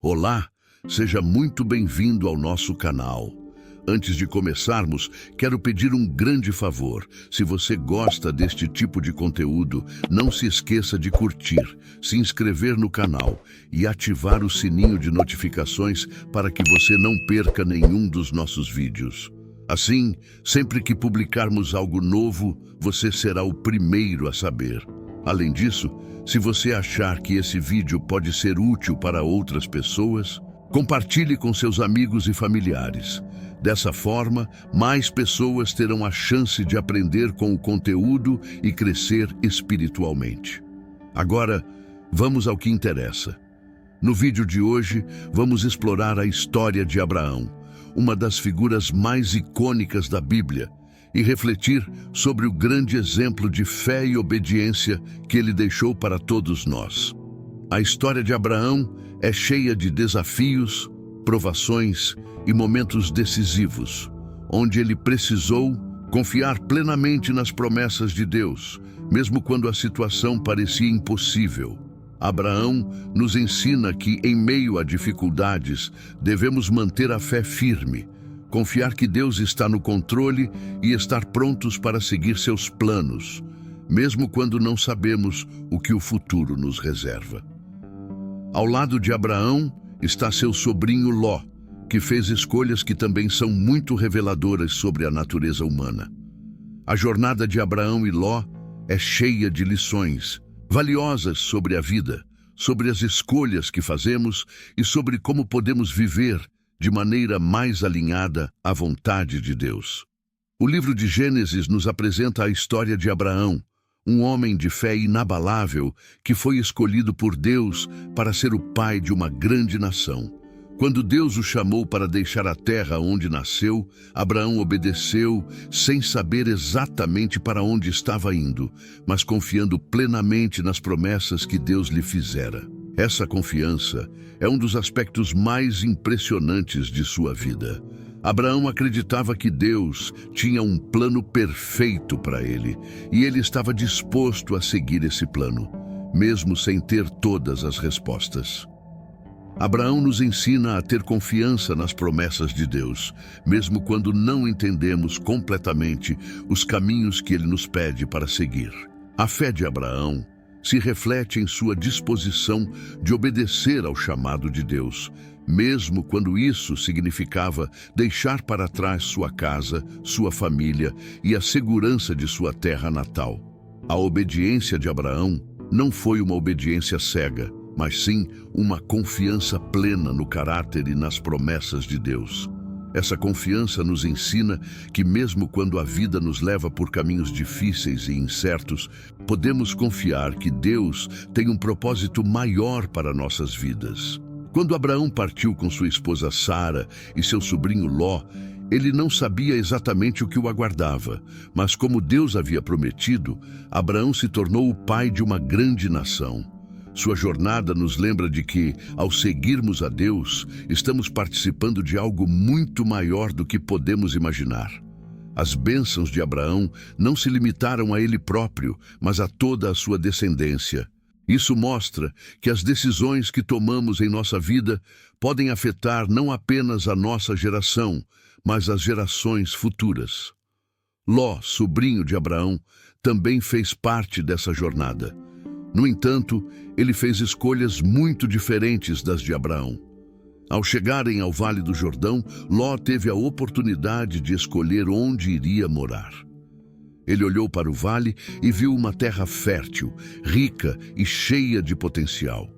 Olá, seja muito bem-vindo ao nosso canal. Antes de começarmos, quero pedir um grande favor. Se você gosta deste tipo de conteúdo, não se esqueça de curtir, se inscrever no canal e ativar o sininho de notificações para que você não perca nenhum dos nossos vídeos. Assim, sempre que publicarmos algo novo, você será o primeiro a saber. Além disso, se você achar que esse vídeo pode ser útil para outras pessoas, compartilhe com seus amigos e familiares. Dessa forma, mais pessoas terão a chance de aprender com o conteúdo e crescer espiritualmente. Agora, vamos ao que interessa. No vídeo de hoje, vamos explorar a história de Abraão, uma das figuras mais icônicas da Bíblia, e refletir sobre o grande exemplo de fé e obediência que ele deixou para todos nós. A história de Abraão é cheia de desafios, provações e momentos decisivos, onde ele precisou confiar plenamente nas promessas de Deus, mesmo quando a situação parecia impossível. Abraão nos ensina que, em meio a dificuldades, devemos manter a fé firme, confiar que Deus está no controle e estar prontos para seguir seus planos, mesmo quando não sabemos o que o futuro nos reserva. Ao lado de Abraão está seu sobrinho Ló, que fez escolhas que também são muito reveladoras sobre a natureza humana. A jornada de Abraão e Ló é cheia de lições valiosas sobre a vida, sobre as escolhas que fazemos e sobre como podemos viver de maneira mais alinhada à vontade de Deus. O livro de Gênesis nos apresenta a história de Abraão, um homem de fé inabalável que foi escolhido por Deus para ser o pai de uma grande nação. Quando Deus o chamou para deixar a terra onde nasceu, Abraão obedeceu sem saber exatamente para onde estava indo, mas confiando plenamente nas promessas que Deus lhe fizera. Essa confiança é um dos aspectos mais impressionantes de sua vida. Abraão acreditava que Deus tinha um plano perfeito para ele, e ele estava disposto a seguir esse plano, mesmo sem ter todas as respostas. Abraão nos ensina a ter confiança nas promessas de Deus, mesmo quando não entendemos completamente os caminhos que ele nos pede para seguir. A fé de Abraão se reflete em sua disposição de obedecer ao chamado de Deus, mesmo quando isso significava deixar para trás sua casa, sua família e a segurança de sua terra natal. A obediência de Abraão não foi uma obediência cega, mas sim uma confiança plena no caráter e nas promessas de Deus. Essa confiança nos ensina que mesmo quando a vida nos leva por caminhos difíceis e incertos, podemos confiar que Deus tem um propósito maior para nossas vidas. Quando Abraão partiu com sua esposa Sara e seu sobrinho Ló, ele não sabia exatamente o que o aguardava, mas como Deus havia prometido, Abraão se tornou o pai de uma grande nação. Sua jornada nos lembra de que, ao seguirmos a Deus, estamos participando de algo muito maior do que podemos imaginar. As bênçãos de Abraão não se limitaram a ele próprio, mas a toda a sua descendência. Isso mostra que as decisões que tomamos em nossa vida podem afetar não apenas a nossa geração, mas as gerações futuras. Ló, sobrinho de Abraão, também fez parte dessa jornada. No entanto, ele fez escolhas muito diferentes das de Abraão. Ao chegarem ao Vale do Jordão, Ló teve a oportunidade de escolher onde iria morar. Ele olhou para o vale e viu uma terra fértil, rica e cheia de potencial.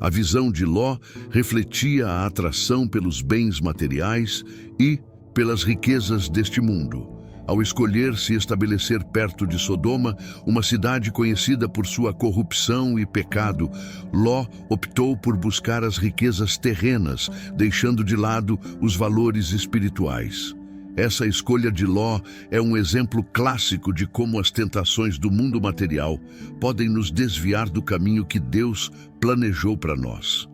A visão de Ló refletia a atração pelos bens materiais e pelas riquezas deste mundo. Ao escolher se estabelecer perto de Sodoma, uma cidade conhecida por sua corrupção e pecado, Ló optou por buscar as riquezas terrenas, deixando de lado os valores espirituais. Essa escolha de Ló é um exemplo clássico de como as tentações do mundo material podem nos desviar do caminho que Deus planejou para nós.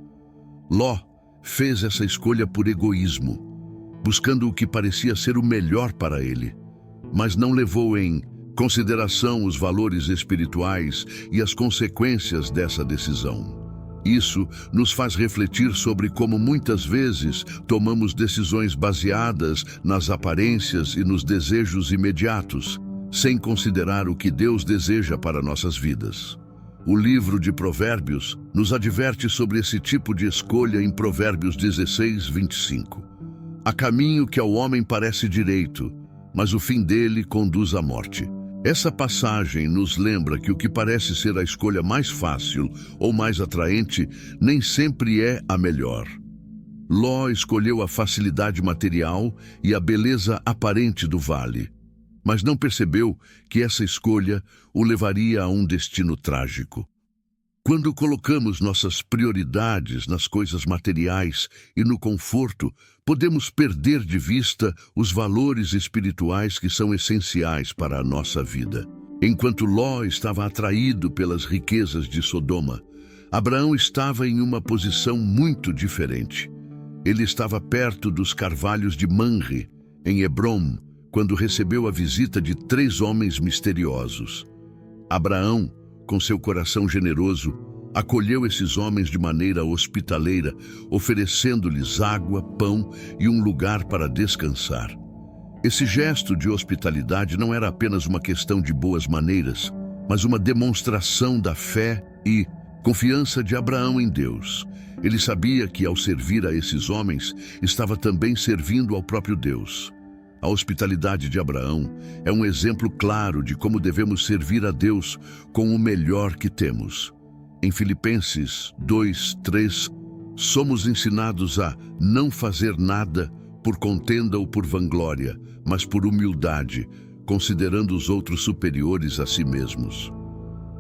Ló fez essa escolha por egoísmo, buscando o que parecia ser o melhor para ele, mas não levou em consideração os valores espirituais e as consequências dessa decisão. Isso nos faz refletir sobre como muitas vezes tomamos decisões baseadas nas aparências e nos desejos imediatos, sem considerar o que Deus deseja para nossas vidas. O livro de Provérbios nos adverte sobre esse tipo de escolha em Provérbios 16, 25. Há caminho que ao homem parece direito, mas o fim dele conduz à morte. Essa passagem nos lembra que o que parece ser a escolha mais fácil ou mais atraente nem sempre é a melhor. Ló escolheu a facilidade material e a beleza aparente do vale, mas não percebeu que essa escolha o levaria a um destino trágico. Quando colocamos nossas prioridades nas coisas materiais e no conforto, podemos perder de vista os valores espirituais que são essenciais para a nossa vida. Enquanto Ló estava atraído pelas riquezas de Sodoma, Abraão estava em uma posição muito diferente. Ele estava perto dos carvalhos de Manre, em Hebrom, quando recebeu a visita de 3 homens misteriosos. Abraão, com seu coração generoso, acolheu esses homens de maneira hospitaleira, oferecendo-lhes água, pão e um lugar para descansar. Esse gesto de hospitalidade não era apenas uma questão de boas maneiras, mas uma demonstração da fé e confiança de Abraão em Deus. Ele sabia que, ao servir a esses homens, estava também servindo ao próprio Deus. A hospitalidade de Abraão é um exemplo claro de como devemos servir a Deus com o melhor que temos. Em Filipenses 2:3, somos ensinados a não fazer nada por contenda ou por vanglória, mas por humildade, considerando os outros superiores a si mesmos.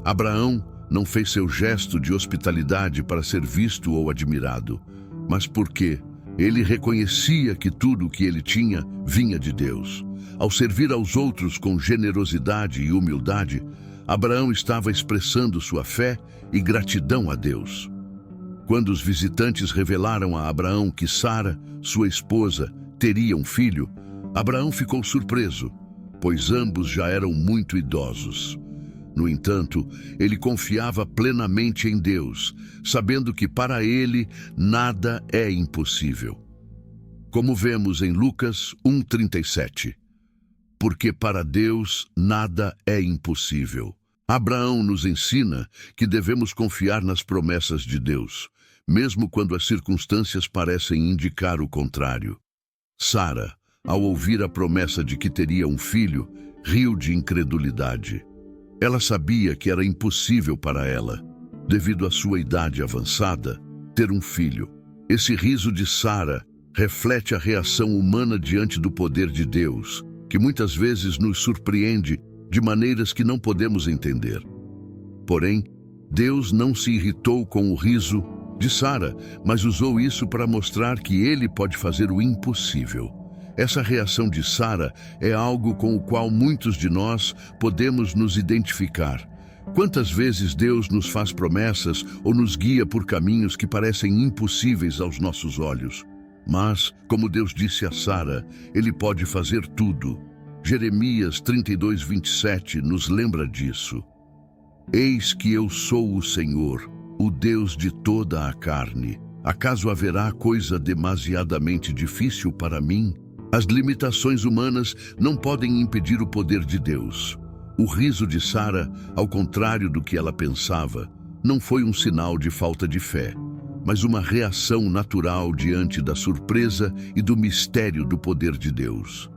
Abraão não fez seu gesto de hospitalidade para ser visto ou admirado, mas porque ele reconhecia que tudo o que ele tinha vinha de Deus. Ao servir aos outros com generosidade e humildade, Abraão estava expressando sua fé e gratidão a Deus. Quando os visitantes revelaram a Abraão que Sara, sua esposa, teria um filho, Abraão ficou surpreso, pois ambos já eram muito idosos. No entanto, ele confiava plenamente em Deus, sabendo que para ele nada é impossível. Como vemos em Lucas 1:37. Porque para Deus nada é impossível. Abraão nos ensina que devemos confiar nas promessas de Deus, mesmo quando as circunstâncias parecem indicar o contrário. Sara, ao ouvir a promessa de que teria um filho, riu de incredulidade. Ela sabia que era impossível para ela, devido à sua idade avançada, ter um filho. Esse riso de Sara reflete a reação humana diante do poder de Deus, que muitas vezes nos surpreende de maneiras que não podemos entender. Porém, Deus não se irritou com o riso de Sara, mas usou isso para mostrar que Ele pode fazer o impossível. Essa reação de Sara é algo com o qual muitos de nós podemos nos identificar. Quantas vezes Deus nos faz promessas ou nos guia por caminhos que parecem impossíveis aos nossos olhos? Mas, como Deus disse a Sara, Ele pode fazer tudo. Jeremias 32:27 nos lembra disso. Eis que eu sou o Senhor, o Deus de toda a carne. Acaso haverá coisa demasiadamente difícil para mim? As limitações humanas não podem impedir o poder de Deus. O riso de Sara, ao contrário do que ela pensava, não foi um sinal de falta de fé, mas uma reação natural diante da surpresa e do mistério do poder de Deus.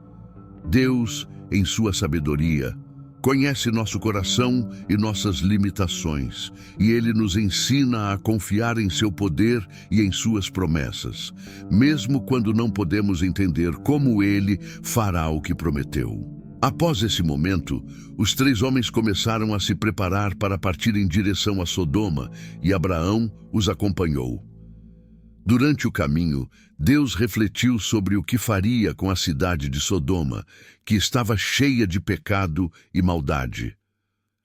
Deus, em sua sabedoria, conhece nosso coração e nossas limitações, e Ele nos ensina a confiar em seu poder e em suas promessas, mesmo quando não podemos entender como Ele fará o que prometeu. Após esse momento, os 3 homens começaram a se preparar para partir em direção a Sodoma, e Abraão os acompanhou. Durante o caminho, Deus refletiu sobre o que faria com a cidade de Sodoma, que estava cheia de pecado e maldade.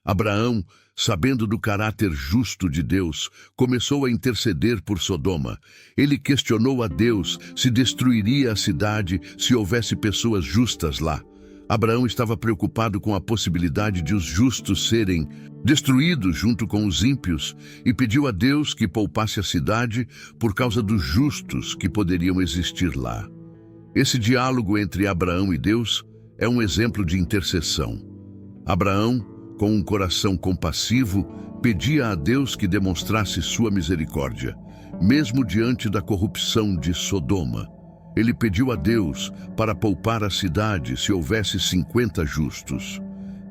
Abraão, sabendo do caráter justo de Deus, começou a interceder por Sodoma. Ele questionou a Deus se destruiria a cidade se houvesse pessoas justas lá. Abraão estava preocupado com a possibilidade de os justos serem destruídos junto com os ímpios e pediu a Deus que poupasse a cidade por causa dos justos que poderiam existir lá. Esse diálogo entre Abraão e Deus é um exemplo de intercessão. Abraão, com um coração compassivo, pedia a Deus que demonstrasse sua misericórdia, mesmo diante da corrupção de Sodoma. Ele pediu a Deus para poupar a cidade se houvesse 50 justos.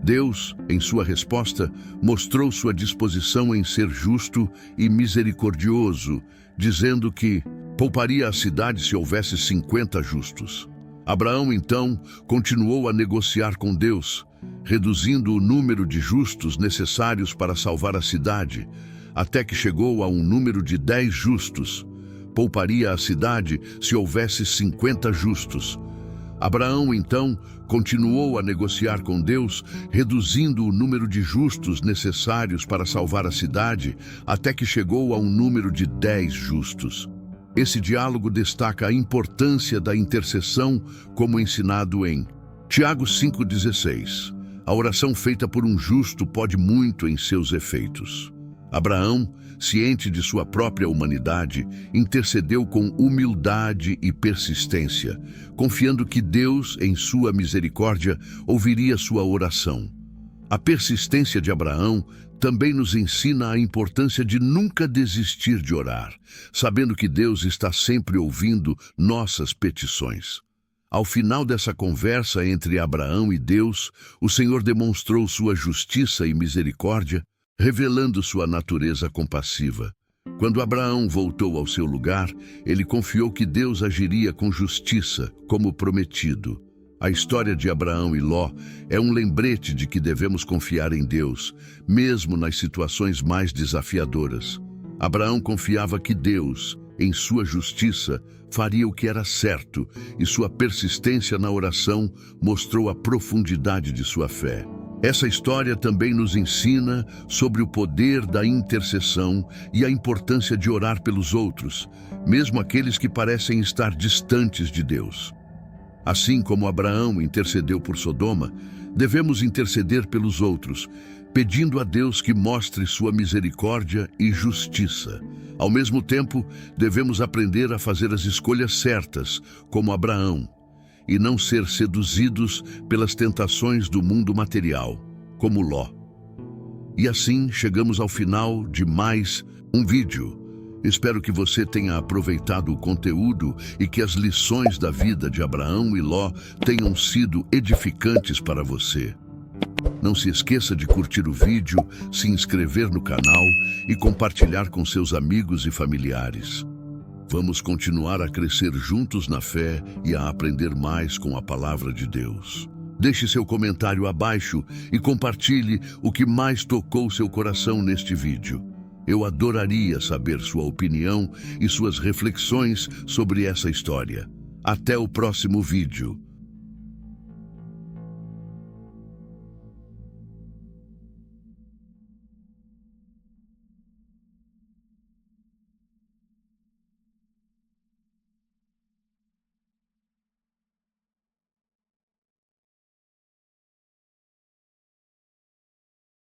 Deus, em sua resposta, mostrou sua disposição em ser justo e misericordioso, dizendo que pouparia a cidade se houvesse 50 justos. Abraão, então, continuou a negociar com Deus, reduzindo o número de justos necessários para salvar a cidade, até que chegou a um número de 10 justos. Pouparia a cidade se houvesse 50 justos. Abraão, então, continuou a negociar com Deus, reduzindo o número de justos necessários para salvar a cidade, até que chegou a um número de 10 justos. Esse diálogo destaca a importância da intercessão, como ensinado em Tiago 5,16. A oração feita por um justo pode muito em seus efeitos. Abraão, ciente de sua própria humanidade, intercedeu com humildade e persistência, confiando que Deus, em sua misericórdia, ouviria sua oração. A persistência de Abraão também nos ensina a importância de nunca desistir de orar, sabendo que Deus está sempre ouvindo nossas petições. Ao final dessa conversa entre Abraão e Deus, o Senhor demonstrou sua justiça e misericórdia, revelando sua natureza compassiva. Quando Abraão voltou ao seu lugar, ele confiou que Deus agiria com justiça, como prometido. A história de Abraão e Ló é um lembrete de que devemos confiar em Deus, mesmo nas situações mais desafiadoras. Abraão confiava que Deus, em sua justiça, faria o que era certo, e sua persistência na oração mostrou a profundidade de sua fé. Essa história também nos ensina sobre o poder da intercessão e a importância de orar pelos outros, mesmo aqueles que parecem estar distantes de Deus. Assim como Abraão intercedeu por Sodoma, devemos interceder pelos outros, pedindo a Deus que mostre sua misericórdia e justiça. Ao mesmo tempo, devemos aprender a fazer as escolhas certas, como Abraão, e não ser seduzidos pelas tentações do mundo material, como Ló. E assim chegamos ao final de mais um vídeo. Espero que você tenha aproveitado o conteúdo e que as lições da vida de Abraão e Ló tenham sido edificantes para você. Não se esqueça de curtir o vídeo, se inscrever no canal e compartilhar com seus amigos e familiares. Vamos continuar a crescer juntos na fé e a aprender mais com a palavra de Deus. Deixe seu comentário abaixo e compartilhe o que mais tocou seu coração neste vídeo. Eu adoraria saber sua opinião e suas reflexões sobre essa história. Até o próximo vídeo.